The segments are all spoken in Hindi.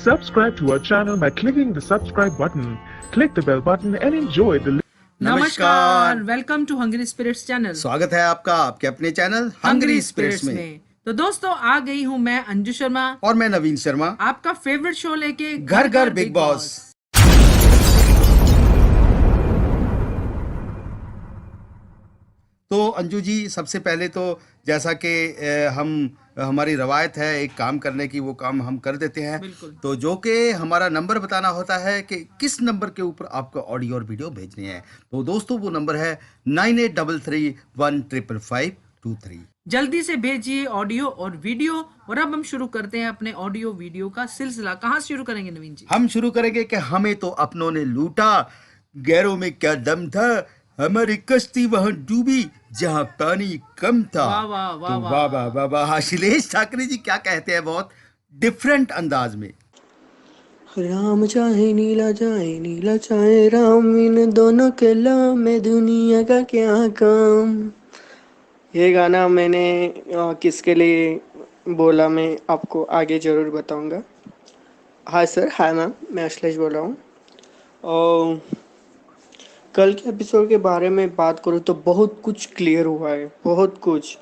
Subscribe to our channel by clicking the subscribe button. Click the bell button and enjoy the नमस्कार, welcome to hungry spirits channel. स्वागत है आपका आपके अपने चैनल हंग्री स्पिरिट्स में। तो दोस्तों आ गई हूँ मैं अंजू शर्मा और मैं नवीन शर्मा, आपका फेवरेट शो लेके घर घर बिग बॉस। तो अंजू जी, सबसे पहले तो जैसा कि हमारी रवायत है एक काम करने की, वो काम हम कर देते हैं। तो जो कि हमारा नंबर बताना होता है कि किस नंबर के ऊपर आपको ऑडियो और वीडियो भेजने हैं। तो दोस्तों वो नंबर है 9833155523। जल्दी से भेजिए ऑडियो और वीडियो। और अब हम शुरू करते हैं अपने ऑडियो वीडियो का सिलसिला। कहाँ से शुरू करेंगे नवीन जी? हम शुरू करेंगे कि हमें तो अपनों ने लूटा, गैरों में क्या दम था, हमारी कश्ती वहां डूबी जहां पानी कम था। वाह वाह वाह तो वाह वाह वाह वाह वाह। अखिलेश ठाकरे जी क्या कहते हैं बहुत डिफरेंट अंदाज में। राम नीला चाहे राम, इन दोनों के नाम में दुनिया का क्या काम। ये गाना मैंने किसके लिए बोला मैं आपको आगे ज़रूर बताऊंगा। हाय सर, हाय मैम, मैं अखिलेश बोल रहा हूँ। और कल के एपिसोड के बारे में बात करूँ तो बहुत कुछ क्लियर हुआ है। बहुत कुछ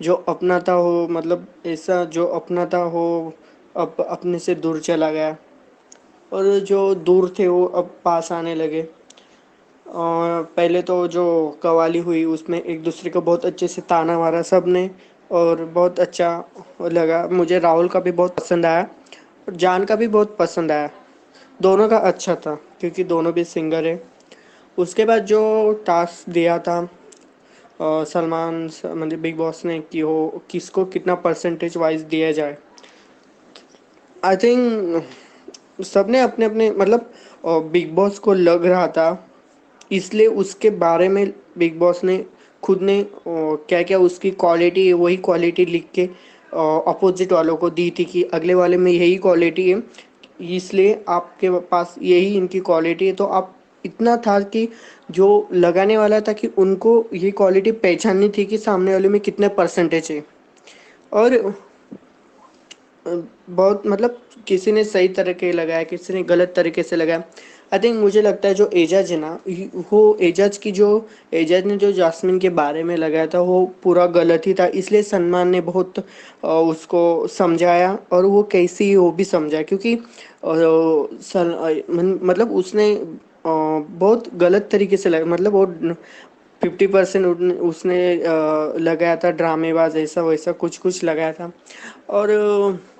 जो अपनाता हो, मतलब ऐसा जो अपनाता हो अब अपने से दूर चला गया, और जो दूर थे वो अब पास आने लगे। और पहले तो जो कवाली हुई उसमें एक दूसरे को बहुत अच्छे से ताना मारा सब ने, और बहुत अच्छा लगा। मुझे राहुल का भी बहुत पसंद आया और जान का भी बहुत पसंद आया। दोनों का अच्छा था क्योंकि दोनों भी सिंगर है। उसके बाद जो टास्क दिया था सलमान मतलब बिग बॉस ने कि हो किसको कितना परसेंटेज वाइज दिया जाए, आई थिंक सबने अपने अपने मतलब बिग बॉस को लग रहा था, इसलिए उसके बारे में बिग बॉस ने खुद ने क्या क्या उसकी क्वालिटी है वही क्वालिटी लिख के अपोजिट वालों को दी थी कि अगले वाले में यही क्वालिटी है, इसलिए आपके पास यही इनकी क्वालिटी है। तो आप इतना था कि जो लगाने वाला था कि उनको ये क्वालिटी पहचाननी थी कि सामने वाले में कितने परसेंटेज है। और बहुत मतलब किसी ने सही तरीके लगाया, किसी ने गलत तरीके से लगाया। आई थिंक मुझे लगता है जो एजाज है ना, वो एजाज ने जो जास्मिन के बारे में लगाया था वो पूरा गलत ही था। इसलिए सलमान ने बहुत उसको समझाया और वो कैसी वो भी समझा, क्योंकि मतलब उसने बहुत गलत तरीके से लगा, मतलब वो 50% उसने लगाया था, ड्रामेबाज ऐसा वैसा कुछ कुछ लगाया था। और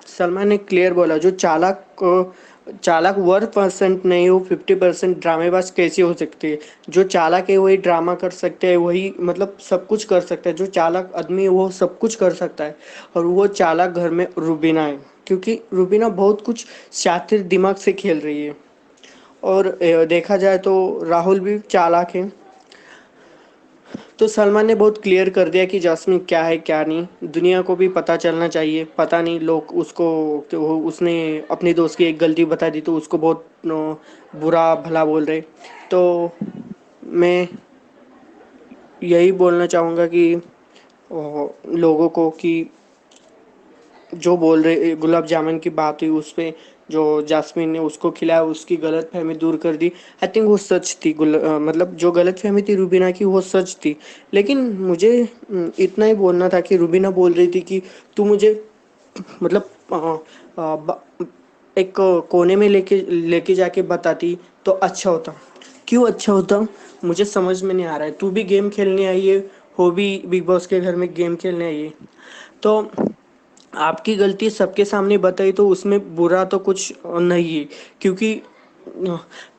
सलमान ने क्लियर बोला जो चालाक 1% नहीं हो 50% ड्रामेबाज कैसे हो सकती है। जो चालाक है वही ड्रामा कर सकते हैं, वही मतलब सब कुछ कर सकता है। जो चालाक आदमी है वो सब कुछ कर सकता है, और वो चालाक घर में रुबीना है, क्योंकि रुबीना बहुत कुछ शातिर दिमाग से खेल रही है। और देखा जाए तो राहुल भी चालाक है। तो सलमान ने बहुत क्लियर कर दिया कि जास्मिन क्या है क्या नहीं, दुनिया को भी पता चलना चाहिए। पता नहीं लोग उसको उसने अपनी दोस्त की एक गलती बता दी तो उसको बहुत बुरा भला बोल रहे। तो मैं यही बोलना चाहूँगा कि लोगों को कि जो बोल रहे गुलाब जामुन की बात हुई उस पर जो जास्मिन ने उसको खिलाया उसकी गलत फहमी दूर कर दी। आई थिंक वो सच थी। मतलब जो गलत फहमी थी रूबीना की वो सच थी। लेकिन मुझे इतना ही बोलना था कि रूबीना बोल रही थी कि तू मुझे मतलब एक कोने में लेके जाके बताती तो अच्छा होता। क्यों अच्छा होता मुझे समझ में नहीं आ रहा है। तू भी गेम खेलने आई है, हो भी बिग बॉस के घर में गेम खेलने आई है, तो आपकी गलती सबके सामने बताई तो उसमें बुरा तो कुछ नहीं है। क्योंकि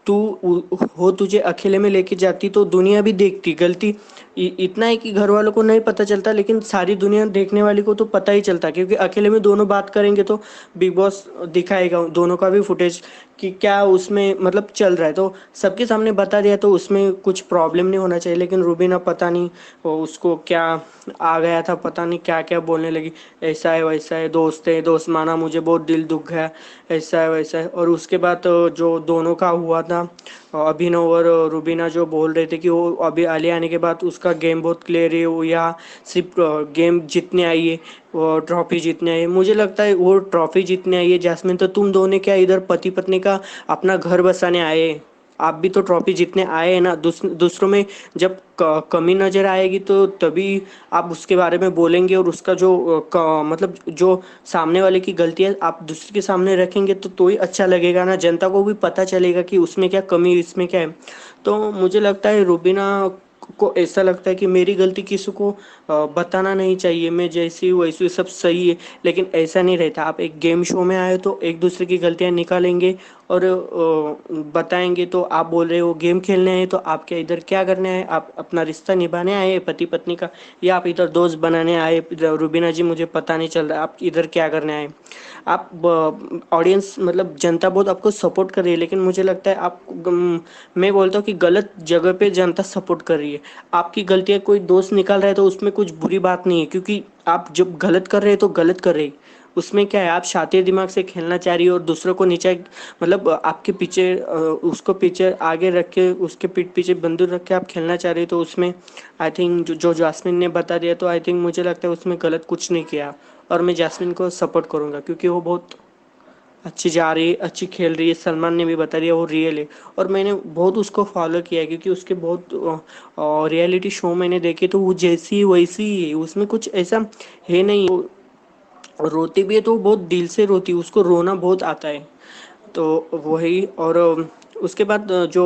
तू तुझे अकेले में लेके जाती तो दुनिया भी देखती। गलती इतना है कि घर वालों को नहीं पता चलता, लेकिन सारी दुनिया देखने वाली को तो पता ही चलता, क्योंकि अकेले में दोनों बात करेंगे तो बिग बॉस दिखाएगा दोनों का भी फुटेज कि क्या उसमें मतलब चल रहा है। तो सबके सामने बता दिया तो उसमें कुछ प्रॉब्लम नहीं होना चाहिए। लेकिन रूबीना पता नहीं उसको क्या आ गया था, पता नहीं क्या क्या बोलने लगी, ऐसा है वैसा है, दोस्त है, दोस्त माना, मुझे बहुत दिल दुख गया, ऐसा है वैसा है। और उसके बाद जो दोनों का हुआ था था। अभिनव और रुबीना जो बोल रहे थे कि वो अभी आलिया आने के बाद उसका गेम बहुत क्लियर है, वो या सिर्फ गेम जीतने आई है, वो ट्रॉफी जीतने आई है। मुझे लगता है वो ट्रॉफी जीतने आई है। जैस्मिन तो तुम दोनों क्या इधर पति पत्नी का अपना घर बसाने आए हैं? आप भी तो ट्रॉफी जीतने आए हैं ना। दूसरों में जब कमी नज़र आएगी तो तभी आप उसके बारे में बोलेंगे, और उसका जो मतलब जो सामने वाले की गलतियाँ आप दूसरे के सामने रखेंगे तो ही अच्छा लगेगा ना। जनता को भी पता चलेगा कि उसमें क्या कमी, इसमें क्या है। तो मुझे लगता है रुबीना को ऐसा लगता है कि मेरी गलती किसी को बताना नहीं चाहिए, मैं जैसी वैसी सब सही है। लेकिन ऐसा नहीं रहता। आप एक गेम शो में आए तो एक दूसरे की गलतियां निकालेंगे और बताएंगे। तो आप बोल रहे हो गेम खेलने आए, तो आप क्या इधर क्या करने आए? आप अपना रिश्ता निभाने आए पति पत्नी का, या आप इधर दोस्त बनाने आए? रुबीना जी मुझे पता नहीं चल रहा आप इधर क्या करने आए। आप ऑडियंस मतलब जनता बहुत आपको सपोर्ट कर रही है, लेकिन मुझे लगता है आप मैं बोलता हूँ कि गलत जगह पे जनता सपोर्ट कर रही है। आपकी गलतियाँ कोई दोस्त निकाल रहा है तो उसमें कुछ बुरी बात नहीं है, क्योंकि आप जब गलत कर रहे हैं तो गलत कर रहे हैं। उसमें क्या है, आप शातिर दिमाग से खेलना चाह रही हो और दूसरों को नीचे मतलब आपके पीछे उसको पीछे आगे रख के उसके पीठ पीछे बंदूक रख के आप खेलना चाह रही हो। तो उसमें आई थिंक जो जैस्मिन ने बता दिया, तो आई थिंक मुझे लगता है उसमें गलत कुछ नहीं किया, और मैं जैस्मिन को सपोर्ट करूँगा क्योंकि वो बहुत अच्छी जा रही है, अच्छी खेल रही है। सलमान ने भी बता दिया वो रियल है, और मैंने बहुत उसको फॉलो किया है क्योंकि उसके बहुत रियलिटी शो मैंने देखे, तो वो जैसी वैसी ही है, उसमें कुछ ऐसा है नहीं। वो रोती भी है तो वो बहुत दिल से रोती है, उसको रोना बहुत आता है। तो वही। और उसके बाद जो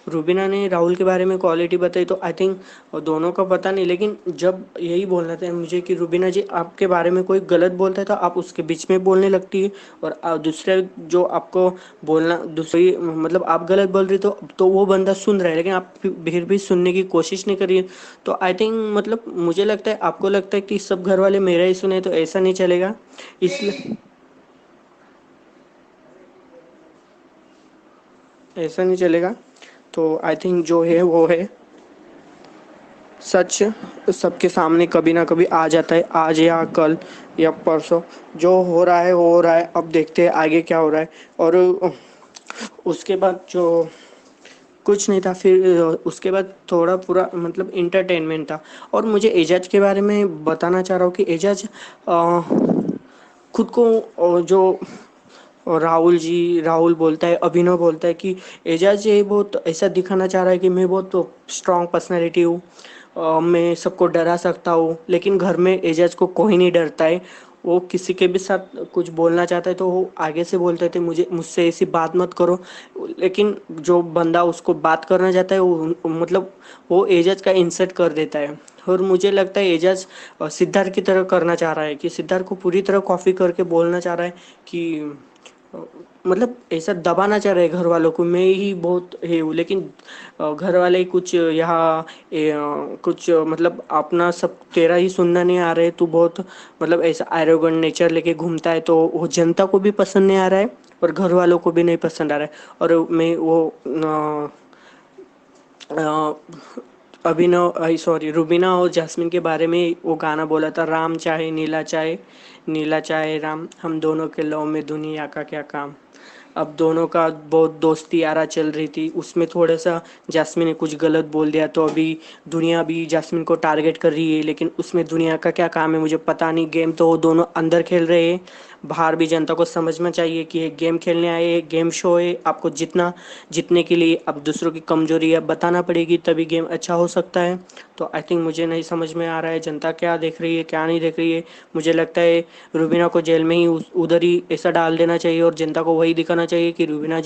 रुबीना ने राहुल के बारे में क्वालिटी बताई, तो आई थिंक दोनों का पता नहीं, लेकिन जब यही बोलना था मुझे कि रुबीना जी आपके बारे में कोई गलत बोलता है तो आप उसके बीच में बोलने लगती है, और दूसरे जो आपको बोलना दूसरी मतलब आप गलत बोल रही तो वो बंदा सुन रहा है, लेकिन आप फिर भी सुनने की कोशिश नहीं करिए। तो आई थिंक मतलब मुझे लगता है आपको लगता है कि सब घर वाले मेरा ही सुने, तो ऐसा नहीं चलेगा। इसलिए ऐसा नहीं चलेगा। तो आई थिंक जो है वो है सच सबके सामने कभी ना कभी आ जाता है, आज या कल या परसों। जो हो रहा है वो हो रहा है, अब देखते हैं आगे क्या हो रहा है। और उसके बाद जो कुछ नहीं था, फिर उसके बाद थोड़ा पूरा मतलब इंटरटेनमेंट था। और मुझे एजाज के बारे में बताना चाह रहा हूँ कि एजाज खुद को जो राहुल बोलता है, अभिनव बोलता है कि एजाज ये बहुत ऐसा दिखाना चाह रहा है कि मैं बहुत स्ट्रांग पर्सनैलिटी हूँ, मैं सबको डरा सकता हूँ। लेकिन घर में एजाज को कोई नहीं डरता है। वो किसी के भी साथ कुछ बोलना चाहता है तो वो आगे से बोलते थे मुझसे ऐसी बात मत करो। लेकिन जो बंदा उसको बात करना चाहता है वो मतलब वो एजाज का इंसल्ट कर देता है। और मुझे लगता है एजाज सिद्धार्थ की तरह करना चाह रहा है कि सिद्धार्थ को पूरी तरह कॉपी करके बोलना चाह रहा है कि मतलब ऐसा दबाना चाह रहे हैं घर वालों को, मैं ही बहुत है हूँ। लेकिन घर वाले कुछ यहाँ कुछ मतलब अपना सब तेरा ही सुनना नहीं आ रहा है, तू बहुत मतलब ऐसा एरोगेंट नेचर लेके घूमता है, तो वो जनता को भी पसंद नहीं आ रहा है और घर वालों को भी नहीं पसंद आ रहा है। और मैं वो अभिनव आई सॉरी रुबीना और जैस्मिन के बारे में वो गाना बोला था, राम चाहे नीला चाहे नीला चाहे राम, हम दोनों के लव में दुनिया का क्या काम। अब दोनों का बहुत दोस्ती यारा चल रही थी, उसमें थोड़ा सा जैस्मिन ने कुछ गलत बोल दिया तो अभी दुनिया भी जैस्मिन को टारगेट कर रही है। लेकिन उसमें दुनिया का क्या काम है मुझे पता नहीं। गेम तो वो दोनों अंदर खेल रहे हैं, बाहर भी जनता को समझना चाहिए कि ये गेम खेलने आए, गेम शो है। आपको जीतने के लिए अब दूसरों की कमजोरी अब बताना पड़ेगी, तभी गेम अच्छा हो सकता है। तो आई थिंक मुझे नहीं समझ में आ रहा है जनता क्या देख रही है क्या नहीं देख रही है। मुझे लगता है रुबीना को जेल में ही उधर ही ऐसा डाल देना चाहिए और जनता को वही दिखाना चाहिए कि रुबीना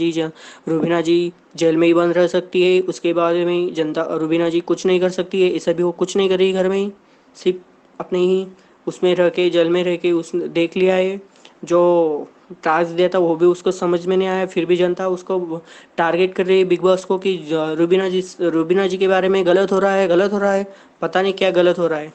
जी जेल में ही बंद रह सकती है। उसके बाद में जनता रुबीना जी कुछ नहीं कर सकती है, ऐसा भी वो कुछ नहीं करेगी घर में ही, सिर्फ अपने ही उसमें रह के जेल में रह के उसने देख लिया है। जो टास्क दिया था वो भी उसको समझ में नहीं आया, फिर भी जनता उसको टारगेट कर रही है बिग बॉस को कि रुबीना जी के बारे में गलत हो रहा है, पता नहीं क्या गलत हो रहा है।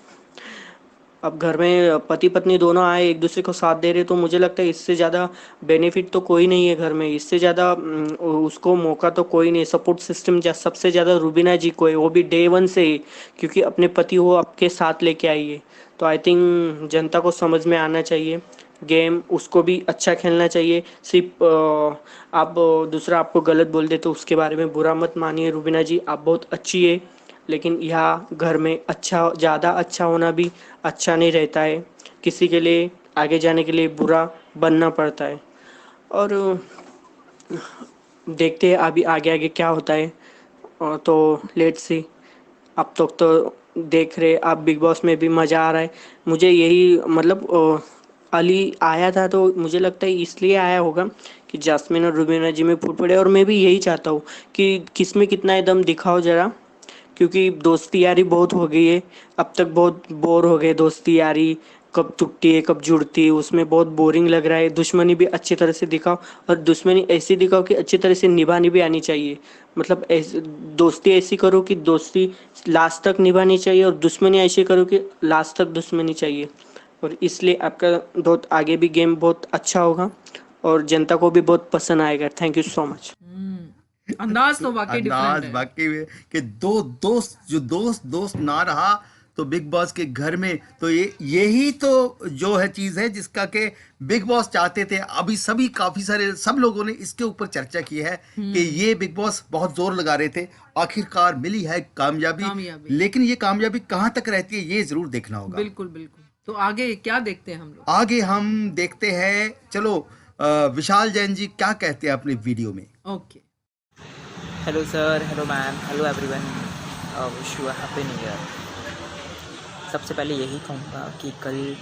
अब घर में पति पत्नी दोनों आए एक दूसरे को साथ दे रहे, तो मुझे लगता है इससे ज़्यादा बेनिफिट तो कोई नहीं है घर में, इससे ज़्यादा उसको मौका तो कोई नहीं। सपोर्ट सिस्टम सबसे ज़्यादा रुबीना जी को है, वो भी डे वन से ही, क्योंकि अपने पति वो आपके साथ लेके आई है। तो आई थिंक जनता को समझ में आना चाहिए गेम उसको भी अच्छा खेलना चाहिए। सिर्फ आप दूसरा आपको गलत बोल दे तो उसके बारे में बुरा मत मानिए। रुबीना जी आप बहुत अच्छी है, लेकिन यहाँ घर में अच्छा ज़्यादा अच्छा होना भी अच्छा नहीं रहता है। किसी के लिए आगे जाने के लिए बुरा बनना पड़ता है। और देखते हैं अभी आगे आगे क्या होता है। तो लेट्स सी। अब तक तो देख रहे आप बिग बॉस में भी मज़ा आ रहा है। मुझे यही मतलब अली आया था तो मुझे लगता है इसलिए आया होगा कि जास्मिन और रुबीना जी में फूट पड़े। और मैं भी यही चाहता हूँ कि किस में कितना है दम दिखाओ ज़रा, क्योंकि दोस्ती यारी बहुत हो गई है। अब तक बहुत बोर हो गए। दोस्ती यारी कब टूटती है कब जुड़ती है उसमें बहुत बोरिंग लग रहा है। दुश्मनी भी अच्छी तरह से दिखाओ, और दुश्मनी ऐसी दिखाओ कि अच्छी तरह से निभानी भी आनी चाहिए। मतलब ऐसे दोस्ती ऐसी करो कि दोस्ती लास्ट तक निभानी चाहिए, और दुश्मनी ऐसी करो कि लास्ट तक दुश्मनी चाहिए। और इसलिए आपका बहुत आगे भी गेम बहुत अच्छा होगा और जनता को भी बहुत पसंद आएगा। Thank you so much. अंदाज तो वाकई डिफरेंट अंदाज है। वाकई में कि दो दोस्त जो दोस्त ना रहा तो बिग बॉस के घर में तो ये यही तो जो है चीज है जिसका कि बिग बॉस चाहते थे। अभी सभी काफी सारे सब लोगों ने इसके ऊपर चर्चा की है कि ये बिग बॉस बहुत जोर लगा रहे थे, आखिरकार मिली है कामयाबी। लेकिन ये कामयाबी कहाँ तक रहती है ये जरूर देखना होगा। बिल्कुल बिल्कुल। तो आगे क्या देखते हैं हम लोग? आगे हम देखते हैं, चलो विशाल जैन जी क्या कहते हैं अपने वीडियो में। Okay. Hello sir, hello ma'am, hello everyone, wish you happy new year. सबसे पहले यही कहूँगा कि कल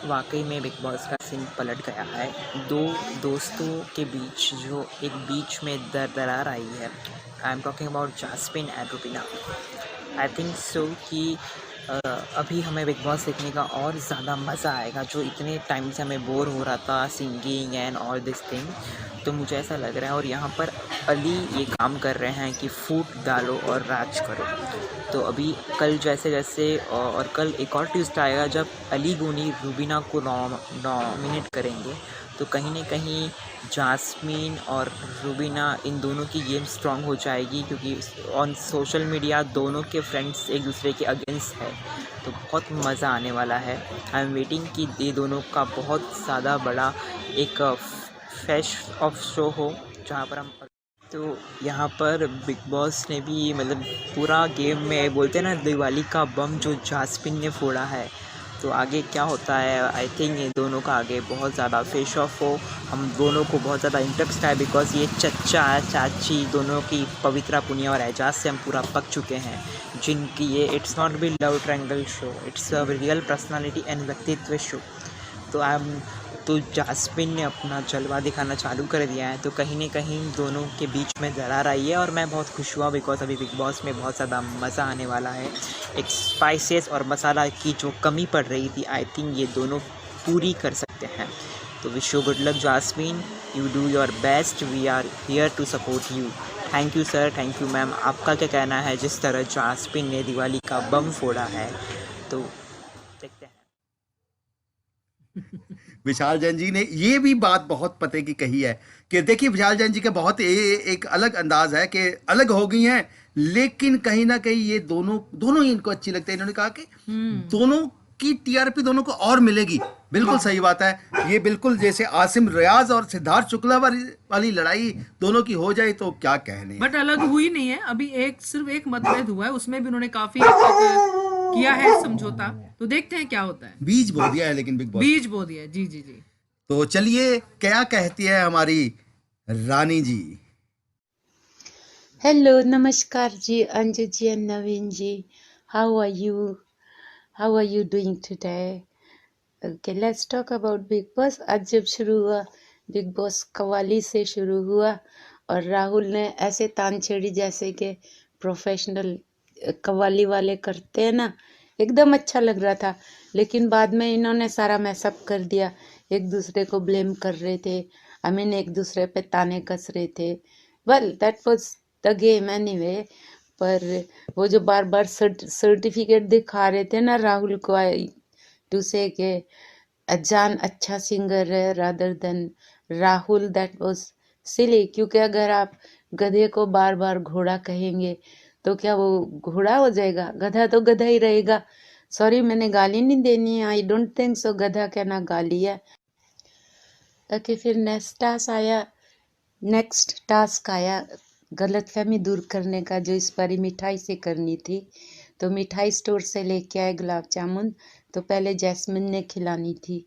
वाकई में बिग बॉस का सीन पलट गया है। दो दोस्तों के बीच जो एक बीच में दरार आई है, I am talking about jasmine and Rubina. I think so कि अभी हमें बिग बॉस देखने का और ज़्यादा मज़ा आएगा, जो इतने टाइम से हमें बोर हो रहा था singing and all this thing. तो मुझे ऐसा लग रहा है, और यहाँ पर अली ये काम कर रहे हैं कि फूट डालो और राज करो। तो अभी कल जैसे और कल एक और ट्विस्ट आएगा जब अली गोनी रुबीना को नॉमिनेट करेंगे, तो कहीं ना कहीं जास्मीन और रुबीना इन दोनों की गेम स्ट्रांग हो जाएगी, क्योंकि ऑन सोशल मीडिया दोनों के फ्रेंड्स एक दूसरे के अगेंस्ट है। तो बहुत मज़ा आने वाला है। आई एम वेटिंग कि ये दोनों का बहुत ज़्यादा बड़ा एक फेश ऑफ शो हो, जहाँ पर हम तो यहाँ पर बिग बॉस ने भी मतलब पूरा गेम में बोलते हैं ना दिवाली का बम जो जास्मिन ने फोड़ा है। तो आगे क्या होता है, आई थिंक ये दोनों का आगे बहुत ज़्यादा फेस ऑफ हो। हम दोनों को बहुत ज़्यादा इंटरेस्ट है, बिकॉज ये चचा चाची दोनों की पवित्रा पुनिया और एजाज से हम पूरा पक चुके हैं, जिनकी ये it's not be love triangle show, it's a real personality and व्यक्तित्व शो। तो जास्मिन ने अपना जलवा दिखाना चालू कर दिया है। तो कहीं ना कहीं दोनों के बीच में दरार आई है, और मैं बहुत खुश हुआ बिकॉज अभी बिग बॉस में बहुत ज़्यादा मज़ा आने वाला है। एक स्पाइसेस और मसाला की जो कमी पड़ रही थी, आई थिंक ये दोनों पूरी कर सकते हैं। तो wish you good luck Jasmine, you do your best, we are here to support you. Thank you sir, thank you ma'am. आपका क्या कहना है जिस तरह जास्मिन ने दिवाली का बम फोड़ा है? तो देखते हैं। विशाल जैन जी ने ये भी बात बहुत पते की कही है कि देखिए विशाल जैन जी का बहुत एक अलग अंदाज है कि अलग हो गई हैं, लेकिन कहीं ना कहीं ये दोनों ही इनको अच्छी लगती है। इन्होंने कहा कि दोनों की टीआरपी दोनों को और मिलेगी। बिल्कुल सही बात है। ये बिल्कुल जैसे आसिम रियाज और सिद्धार्थ शुक्ला वाली लड़ाई दोनों की हो जाए तो क्या कहने। बट अलग हुई नहीं है अभी, सिर्फ एक मतभेद हुआ है, उसमें भी उन्होंने काफी हद तक किया है समझौता। तो देखते हैं क्या होता है। बीज बो दिया है लेकिन बिग बॉस बीज बो दिया। जी जी जी। तो चलिए क्या कहती है हमारी रानी जी। हेलो, नमस्कार जी, Anju ji and Naveen ji. How are you doing today? Okay, let's talk about Bigg Boss. आज जब शुरू हुआ बिग बॉस कव्वाली से शुरू हुआ, और राहुल ने ऐसे तान छेड़ी जैसे कि प्रोफेशनल कव्वाली वाले करते हैं ना, एकदम अच्छा लग रहा था। लेकिन बाद में इन्होंने सारा मैसअप कर दिया। एक दूसरे को ब्लेम कर रहे थे, एक दूसरे पे ताने कस रहे थे। Well, that was the game anyway. पर वो जो बार बार सर्टिफिकेट दिखा रहे थे ना राहुल को, टू से के अजान अच्छा सिंगर है rather than Rahul, that was silly. क्योंकि अगर आप गधे को बार बार घोड़ा कहेंगे तो क्या वो घोड़ा हो जाएगा? गधा तो गधा ही रहेगा। सॉरी, मैंने गाली नहीं देनी है, आई डोंट थिंक सो, गधा कहना गाली है। ओके, फिर नेक्स्ट टास्क आया गलतफहमी दूर करने का, जो इस बारी मिठाई से करनी थी। तो मिठाई स्टोर से लेके आए गुलाब जामुन। तो पहले जैस्मिन ने खिलानी थी।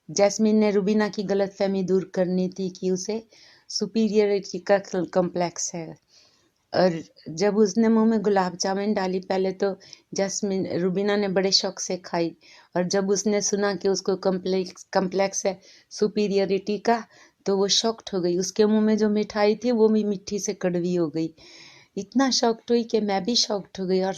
जैस्मिन ने रुबीना की गलतफहमी दूर करनी थी कि उसे सुपीरियरिटी का कॉम्प्लेक्स है। और जब उसने मुंह में गुलाब जामुन डाली, पहले तो रुबीना ने बड़े शौक से खाई, और जब उसने सुना कि उसको कॉम्प्लेक्स है सुपीरियरिटी का, तो वो शॉक्ड हो गई। उसके मुंह में जो मिठाई थी वो भी मिट्टी से कड़वी हो गई। इतना शॉक्ड हुई कि मैं भी शॉक्ड हो गई, और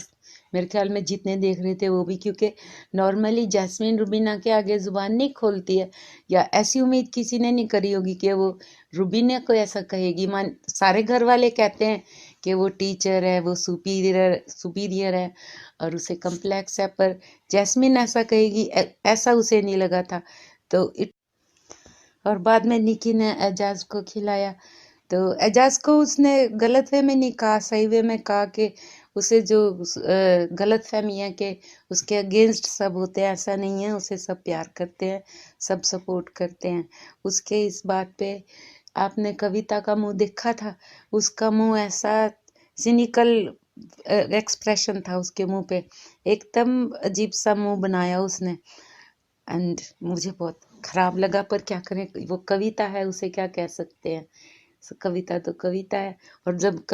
मेरे ख्याल में जितने देख रहे थे वो भी, क्योंकि नॉर्मली जैस्मिन रुबीना के आगे ज़ुबान नहीं खोलती है, या ऐसी उम्मीद किसी ने नहीं करी होगी कि वो रुबीना को ऐसा कहेगी। सारे घर वाले कहते हैं कि वो टीचर है, वो सुपीरियर है और उसे कम्प्लेक्स है, पर जैस्मिन ऐसा कहेगी ऐसा उसे नहीं लगा था। तो और बाद में निकी ने एजाज को खिलाया। तो एजाज को उसने गलत वे में नहीं कहा, सही वे में कहा कि उसे जो गलत फहमी है कि उसके अगेंस्ट सब होते हैं, ऐसा नहीं है। उसे सब प्यार करते हैं, सब सपोर्ट करते हैं। उसके इस बात पे आपने कविता का मुंह देखा था, उसका मुंह ऐसा सिनिकल एक्सप्रेशन था उसके मुंह पे, एकदम अजीब सा मुंह बनाया उसने। एंड मुझे बहुत खराब लगा, पर क्या करें, वो कविता है, उसे क्या कह सकते हैं। कविता तो कविता है। और जब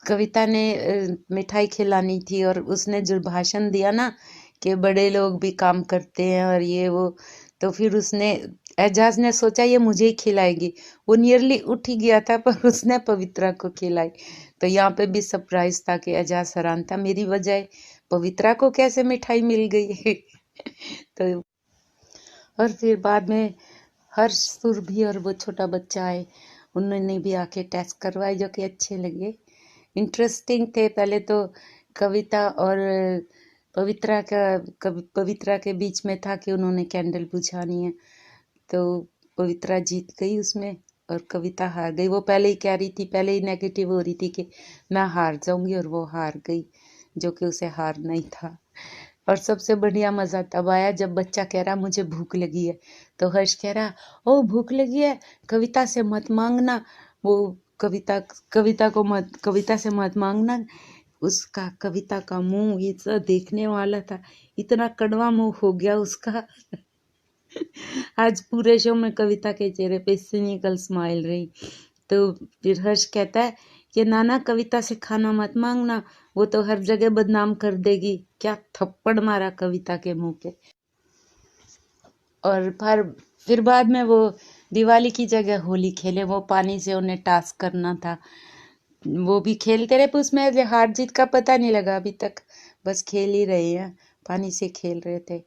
कविता ने मिठाई खिलानी थी और उसने जो भाषण दिया ना कि बड़े लोग भी काम करते हैं और ये वो, तो फिर एजाज ने सोचा ये मुझे ही खिलाएगी। वो नियरली उठ ही गया था, पर उसने पवित्रा को खिलाई। तो यहाँ पे भी सरप्राइज था कि एजाज हैरान था, मेरी वजह पवित्रा को कैसे मिठाई मिल गई। तो और फिर बाद में हर्ष, सुरभि और वो छोटा बच्चा आए, उन्होंने भी आके टेस्ट करवाए, जो कि अच्छे लगे, इंटरेस्टिंग थे। पहले तो कविता और पवित्रा के बीच में था कि उन्होंने कैंडल बुझानी है, तो पवित्रा जीत गई उसमें और कविता हार गई। वो पहले ही कह रही थी, पहले ही नेगेटिव हो रही थी कि मैं हार जाऊंगी, और वो हार गई, जो कि उसे हार नहीं था। और सबसे बढ़िया मज़ा तब आया जब बच्चा कह रहा मुझे भूख लगी है, तो हर्ष कह रहा ओ भूख लगी है, कविता से मत मांगना, वो कविता से मत मांगना। उसका कविता का मुंह इतना देखने वाला था, इतना कड़वा मुंह हो गया उसका। आज पूरे शो में कविता के चेहरे पे सिनिकल स्माइल रही। तो फिर हर्ष कहता है कि नाना कविता से खाना मत मांगना, वो तो हर जगह बदनाम कर देगी। क्या थप्पड़ मारा कविता के मुंह पे। और फिर बाद में वो दिवाली की जगह होली खेले, वो पानी से उन्हें टास्क करना था, वो भी खेलते रहे, पर उसमें हार जीत का पता नहीं लगा अभी तक, बस खेल ही रहे हैं, पानी से खेल रहे थे।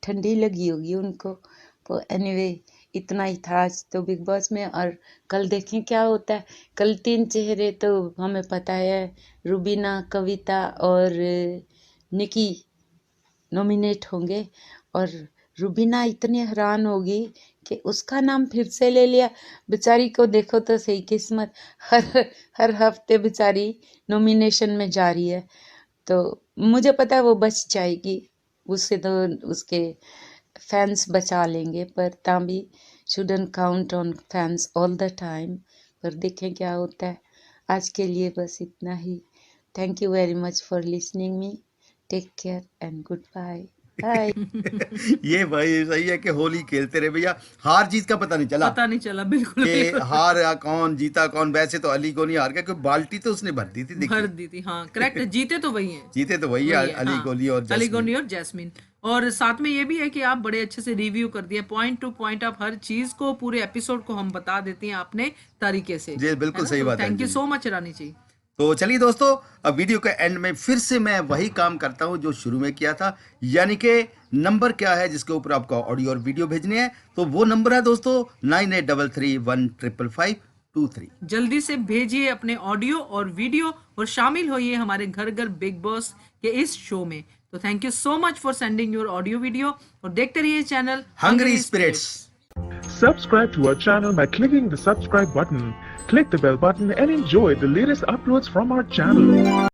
ठंडी लगी होगी उनको। तो एनीवे इतना ही था आज तो बिग बॉस में। और कल देखें क्या होता है। कल 3 चेहरे तो हमें पता है, रुबीना, कविता और निकी नॉमिनेट होंगे। और रुबीना इतनी हैरान होगी कि उसका नाम फिर से ले लिया। बेचारी को देखो तो सही किस्मत, हर हफ्ते बेचारी नॉमिनेशन में जा रही है। तो मुझे पता है वो बच जाएगी, उससे तो उसके फैंस बचा लेंगे, पर तभी shouldn't count on fans all the time। पर देखें क्या होता है। आज के लिए बस इतना ही। Thank you very much for listening me. Take care and goodbye. Bye. ये भाई सही है कि होली खेलते रहे भैया, हार जीत का पता नहीं चला बिल्कुल कि हार या कौन जीता कौन। वैसे तो अली को नहीं हार गया, क्योंकि बाल्टी तो उसने भर दी थी, भर दी थी। हाँ करेक्ट, जीते तो वही है अली गोली और जैस्मिन। और साथ में ये भी है कि आप बड़े अच्छे से रिव्यू कर दिए, पॉइंट टू पॉइंट आप हर चीज को, पूरे एपिसोड को हम बता देते हैं अपने तरीके से। जी बिल्कुल सही बात है। थैंक यू सो मच रानी जी। तो चलिए दोस्तों, अब वीडियो के एंड में फिर से मैं वही काम करता हूं जो शुरू में किया था, यानी कि नंबर क्या है जिसके ऊपर आपको ऑडियो और वीडियो भेजने हैं। तो वो नंबर है दोस्तों 9833155523। जल्दी से भेजिए अपने ऑडियो और वीडियो और शामिल होइए हमारे घर घर बिग बॉस के इस शो में। तो thank you so much for sending your audio video, और देखते रहिए channel hungry spirits. Subscribe to our channel by clicking the subscribe button. Click the bell button and enjoy the latest uploads from our channel.